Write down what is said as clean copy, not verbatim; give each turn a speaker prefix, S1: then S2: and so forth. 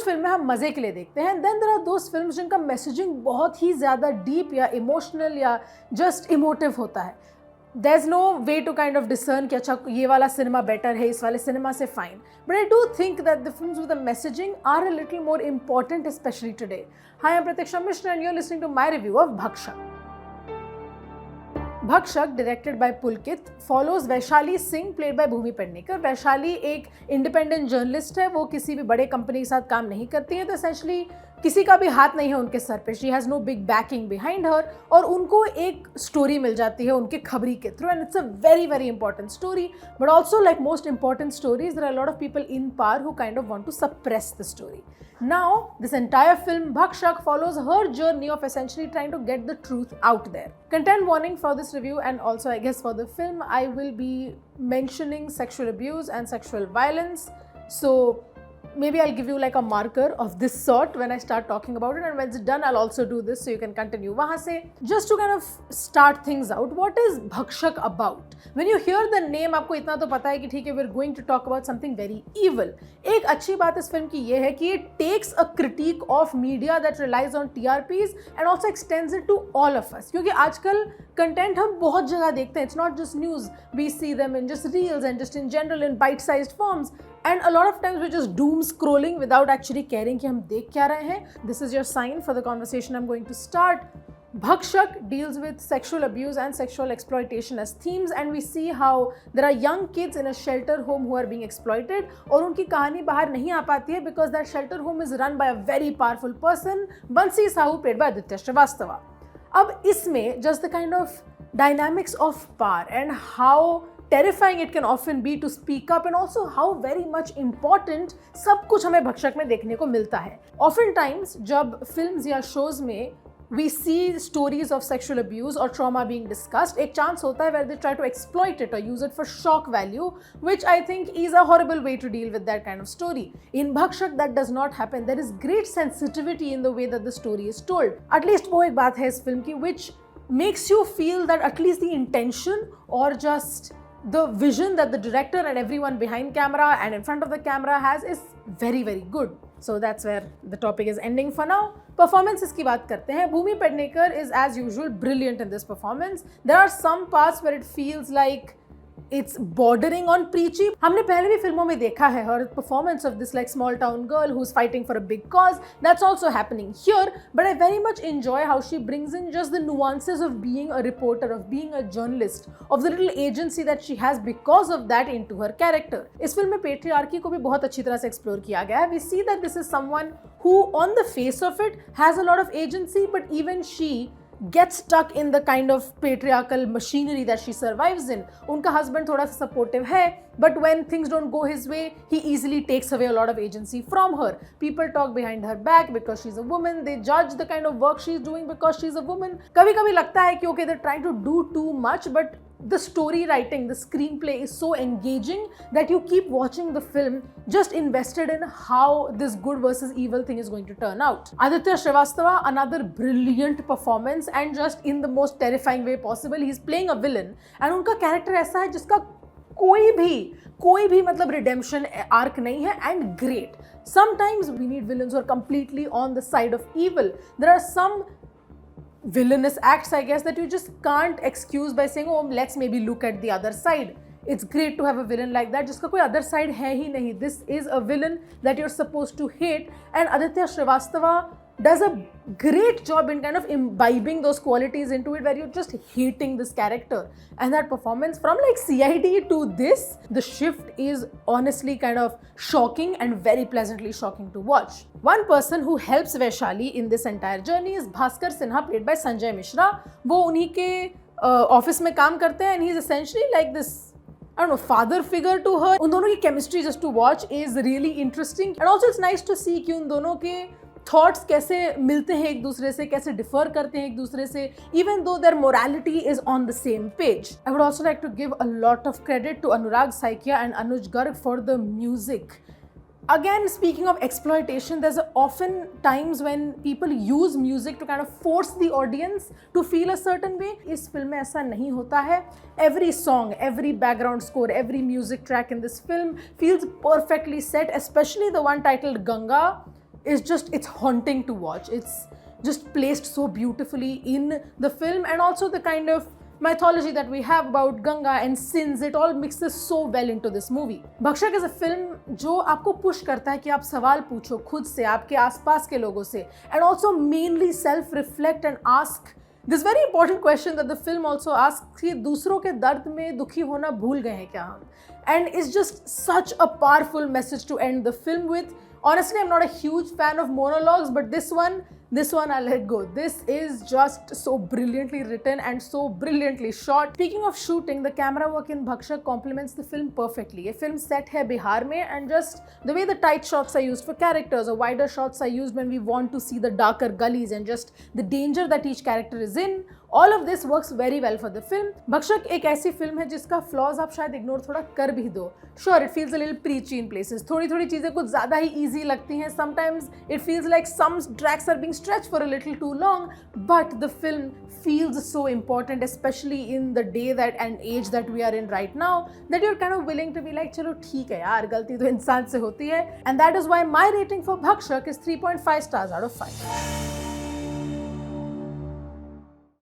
S1: कुछ फिल्में हम मज़े के लिए देखते हैं, then there are those films जिनका मैसेजिंग बहुत ही ज़्यादा डीप या इमोशनल या जस्ट इमोटिव होता है. There is no way to kind of discern कि अच्छा ये वाला सिनेमा बेटर है इस वाले सिनेमा से, fine. But I do think that the films with the messaging are a little more important, specially today. Hi, I am Pratiksha Mishra and you are listening to my review of Bhakshak. Bhakshak, directed by Pulkit, follows Vaishali Singh, played by Bhumi Pednekar. Vaishali एक independent journalist है, वो किसी भी बड़े company के साथ काम नहीं करती है, तो एसेंशली किसी का भी हाथ नहीं है उनके सर पे. She has no big backing behind her, और उनको एक स्टोरी मिल जाती है उनके खबरी के through, and it's a very very important story. But also like most important stories, there are lot of people in power who kind of want to suppress the story. Now, this entire film, Bhakshak, follows her journey of essentially trying to get the truth out there. Content warning for this review, and also I guess for the film, I will be mentioning sexual abuse and sexual violence. So maybe I'll give you like a marker of this sort when I start talking about it, and when it's done I'll also do this so you can continue wahan se. Just to kind of start things out, what is Bhakshak about? When you hear the name, आपको इतना तो पता है कि ठीक है, we're going to talk about something very evil. एक अच्छी बात इस फिल्म की ये है कि it takes a critique of media that relies on TRPs and also extends it to all of us. क्योंकि आजकल कंटेंट हम बहुत जगह देखते हैं. It's not just news. We see them in just reels and just in general in bite-sized forms. And a lot of times we're just doom scrolling without actually caring कि हम देख क्या रहे हैं. This is your sign for the conversation I'm going to start. Bhakshak deals with sexual abuse and sexual exploitation as themes, and we see how there are young kids in a shelter home who are being exploited, और उनकी कहानी बाहर नहीं आ पाती है because that shelter home is run by a very powerful person, Bansi Sahu, played by Aditya Srivastava. अब इसमें just the kind of dynamics of power and how terrifying it can often be to speak up, and also how very much important सब कुछ हमें भक्षक में देखने को मिलता है. Often times जब films या shows में we see stories of sexual abuse or trauma being discussed, एक chance होता है where they try to exploit it or use it for shock value, which I think is a horrible way to deal with that kind of story. In Bhakshak that does not happen. There is great sensitivity in the way that the story is told. At least वो एक बात है इस film की which makes you feel that at least the intention or just the vision that the director and everyone behind camera and in front of the camera has is very very good. So that's where the topic is ending for now. Performances की बात करते हैं. Bhumi Pednekar is as usual brilliant in this performance. There are some parts where it feels like it's bordering on preachy. हमने पहले भी फिल्मों में देखा है her performance of this like small town girl who's fighting for a big cause. That's also happening here, but I very much enjoy how she brings in just the nuances of being a reporter, of being a journalist, of the little agency that she has because of that into her character. इस film में patriarchy को भी बहुत अच्छी तरह से explore किया गया है. We see that this is someone who on the face of it has a lot of agency, but even she gets stuck in the kind of patriarchal machinery that she survives in. उनका husband थोड़ा सा supportive है, but when things don't go his way, he easily takes away a lot of agency from her. People talk behind her back because she's a woman. They judge the kind of work she's doing because she's a woman. कभी-कभी लगता है कि okay, they're trying to do too much, but the story writing, the screenplay is so engaging that you keep watching the film just invested in how this good versus evil thing is going to turn out. Aditya Srivastava, another brilliant performance and just in the most terrifying way possible. He's playing a villain and उनका character ऐसा है जिसका कोई भी मतलब redemption arc नहीं है, and great. Sometimes we need villains who are completely on the side of evil. There are some villainous acts, I guess, that you just can't excuse by saying, oh, let's maybe look at the other side. It's great to have a villain like that जिसका कोई other side है ही नहीं. This is a villain that you're supposed to hate, and Aditya Srivastava does a great job in kind of imbibing those qualities into it, where you're just hating this character. And that performance from like CID to this, the shift is honestly kind of shocking and very pleasantly shocking to watch. One person who helps Vaishali in this entire journey is Bhaskar Sinha, played by Sanjay Mishra. वो उन्हीं के office में काम करते हैं, and he's essentially like this, I don't know, father figure to her. उन दोनों की chemistry just to watch is really interesting, and also it's nice to see कि उन दोनों के थॉट्स कैसे मिलते हैं एक दूसरे से, कैसे डिफर करते हैं एक दूसरे से, even though their morality is on the same page. I would also like to give a lot of credit to Anurag Saikia and Anuj Garg for the music. Again, speaking of exploitation, there's often times when people use music to kind of force the audience to feel a certain way. इस film में ऐसा नहीं होता है. Every song, every background score, every music track in this film feels perfectly set, especially the one titled Ganga. is just, it's haunting to watch. It's just placed so beautifully in the film, and also the kind of mythology that we have about Ganga and sins, it all mixes so well into this movie. Bhakshak is a film जो आपको push करता है कि आप सवाल पूछो खुद से, आपके आसपास के लोगों से, and also mainly self reflect and ask this very important question that the film also asks कि दूसरों के दर्द में दुखी होना भूल गए हैं क्या हम, and it's just such a powerful message to end the film with. Honestly, I'm not a huge fan of monologues, but this one I'll let go. This is just so brilliantly written and so brilliantly shot. Speaking of shooting, the camera work in Bhakshak complements the film perfectly. ये film set है बिहार में, and just the way the tight shots are used for characters or wider shots are used when we want to see the darker gullies and just the danger that each character is in. All of this works very well for the film. Bhakshak एक ऐसी film है जिसका flaws आप शायद ignore थोड़ा कर भी दो. Sure, it feels a little preachy in places. थोड़ी चीज़ें कुछ ज़्यादा ही easy लगती हैं. Sometimes it feels like some tracks are being stretched for a little too long, but the film feels so important, especially in the day that and age that we are in right now, that you're kind of willing to be like, चलो ठीक है यार, गलती तो इंसान से होती है. And that is why my rating for Bhakshak is 3.5 stars out of 5.